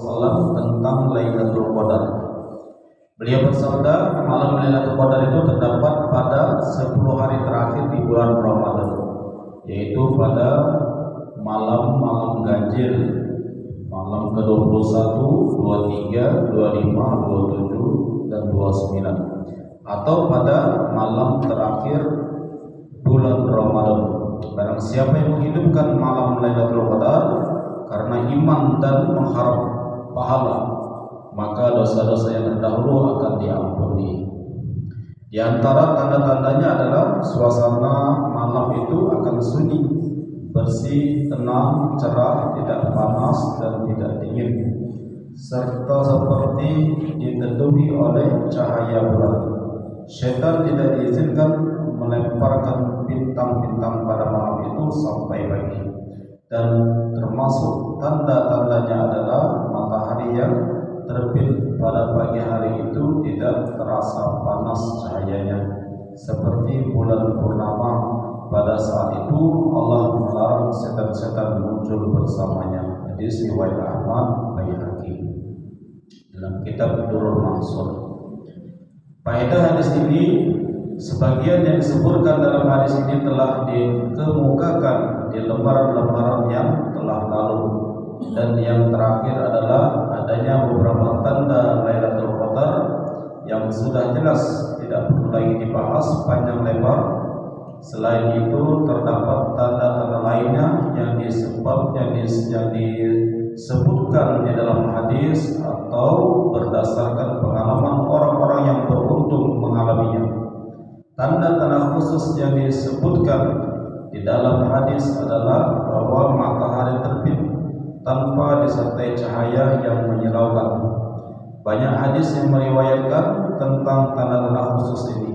SAW tentang Lailatul Qadar. Beliau bersabda, malam Lailatul Qadar itu terdapat pada 10 hari terakhir di bulan Ramadan, yaitu pada malam-malam ganjil, malam ke-21, 23, 25, 27, dan 29, atau pada malam terakhir bulan Ramadan. Barang siapa yang menghidupkan malam Lailatul Qadar karena iman dan mengharap pahala, maka dosa-dosa yang terdahulu akan diampuni. Di antara tanda-tandanya adalah suasana malam itu akan sunyi, bersih, tenang, cerah, tidak panas dan tidak dingin, serta seperti diteduhi oleh cahaya bulan. Syaitan tidak diizinkan melemparkan bintang-bintang pada malam itu sampai pagi. Dan termasuk tanda-tandanya adalah matahari yang terbit pada pagi hari itu tidak terasa panas cahayanya, seperti bulan purnama. Pada saat itu Allah melarang setan-setan muncul bersamanya. Hadis riwayat Ahmad Baihaqi dalam kitab Durrul Mansur. Faedah hadis ini, sebagian yang disebutkan dalam hadis ini telah dikemukakan di lembaran-lembaran yang telah lalu, dan yang terakhir adalah adanya beberapa tanda Lailatul Qadar yang sudah jelas, tidak perlu lagi dibahas panjang lebar. Selain itu terdapat tanda-tanda lainnya yang disebutkan di dalam hadis atau berdasarkan pengalaman orang-orang yang beruntung mengalaminya. Tanda-tanda khusus yang disebutkan di dalam hadis adalah bahwa matahari terbit tanpa disertai cahaya yang menyilaukan. Banyak hadis yang meriwayatkan tentang tanda-tanda khusus ini.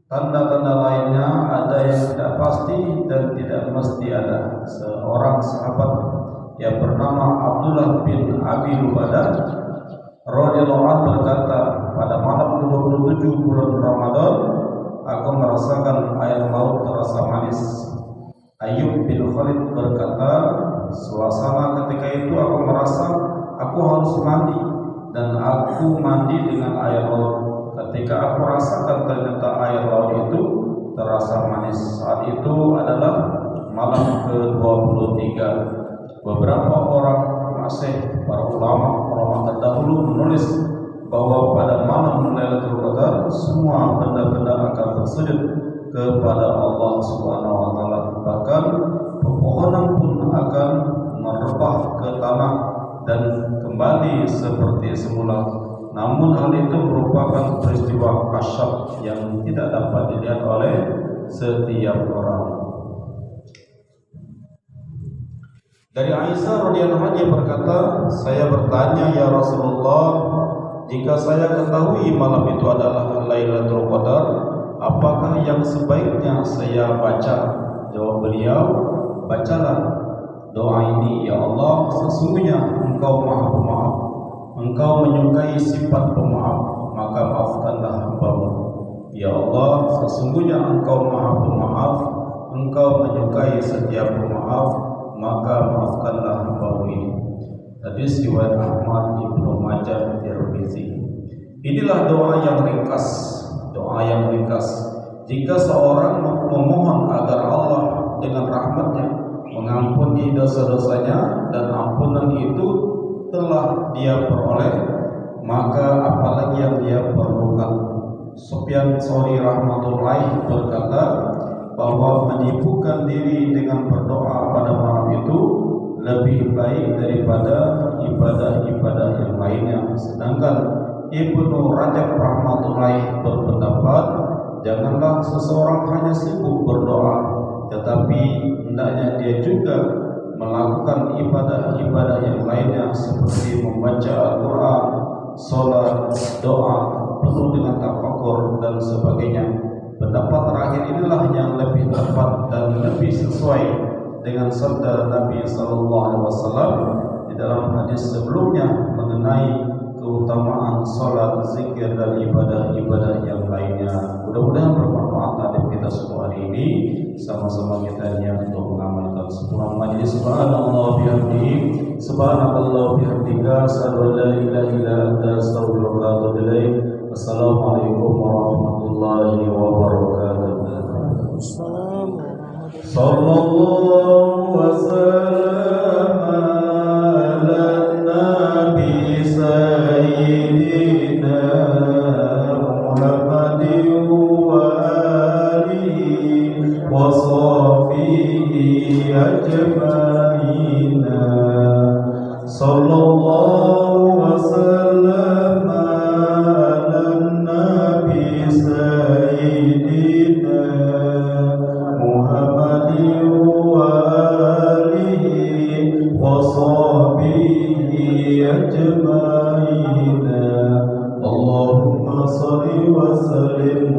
Tanda-tanda lainnya ada yang tidak pasti dan tidak mesti ada. Seorang sahabat yang bernama Abdullah bin Abi Lubadah radhiyallahu anhu berkata, pada malam ke-27 bulan Ramadan, aku merasakan air laut terasa manis. Ayyub bin Khalid berkata, suasana ketika itu aku merasa aku harus mandi, dan aku mandi dengan air laut. Ketika aku rasakan ternyata air laut itu terasa manis. Saat itu adalah malam ke-23. Beberapa orang masih para ulama terdahulu menulis bahwa pada malam Lailatul Qadar semua benda-benda akan bersujud kepada Allah Subhanahu wa taala. Bahkan pepohonan pun akan merebah ke tanah dan kembali seperti semula. Namun hal itu merupakan peristiwa kasyaf yang tidak dapat dilihat oleh setiap orang. Dari Aisyah radhiyallahu anha berkata, saya bertanya, ya Rasulullah, jika saya ketahui malam itu adalah Lailatul Qadar, apakah yang sebaiknya saya baca? Jawab beliau, bacalah doa ini, ya Allah, sesungguhnya Engkau Maha Pemaaf, Engkau menyukai sifat pemaaf, maka maafkanlah hamba-Mu. Ya Allah, sesungguhnya Engkau Maha Pemaaf, Engkau menyukai setiap pemaaf, maka maafkanlah hamba-Mu ini. Hadis riwayat Ahmad, Ibnu Majah, Tirmizi. Inilah doa yang ringkas. Jika seorang memohon agar Allah dengan rahmatnya mengampuni dosa-dosanya, dan ampunan itu telah dia peroleh, maka apalagi yang dia perlukan. Sufyan Tsauri rahmatullahi berkata bahwa menyibukkan diri dengan berdoa pada malam itu lebih baik daripada ibadah-ibadah yang lainnya. Sedangkan Ibnu Rajab rahmatullahi berpendapat, janganlah seseorang hanya sibuk berdoa, tetapi hendaknya dia juga melakukan ibadah-ibadah yang lainnya seperti membaca Al-Quran, sholat, doa penuh dengan tafakur dan sebagainya. Pendapat terakhir inilah yang lebih tepat dan lebih sesuai dengan sabda Nabi SAW di dalam hadis sebelumnya mengenai keutamaan sholat, zikir dan ibadah-ibadah yang lainnya. Mudah-mudahan bermanfaat adab kita semua hari ini. Sama-sama kita niat untuk mengamalkan. Subhanallah, subhanallah bihamdihi Subhanakallah bihamdika asyhadu an la ilaha illa anta astaghfiruka wa atubu ilaik. Assalamualaikum warahmatullahi wabarakatuh. Sallallahu wasallam ala nabi sayyidina Muhammadin wa alihi wa sahbihi ajma'in. Sallallahu wasallam ala nabi sayyidina Muhammadin wa alihi wa sahbihi ajma'in. Allahumma salli wa sallim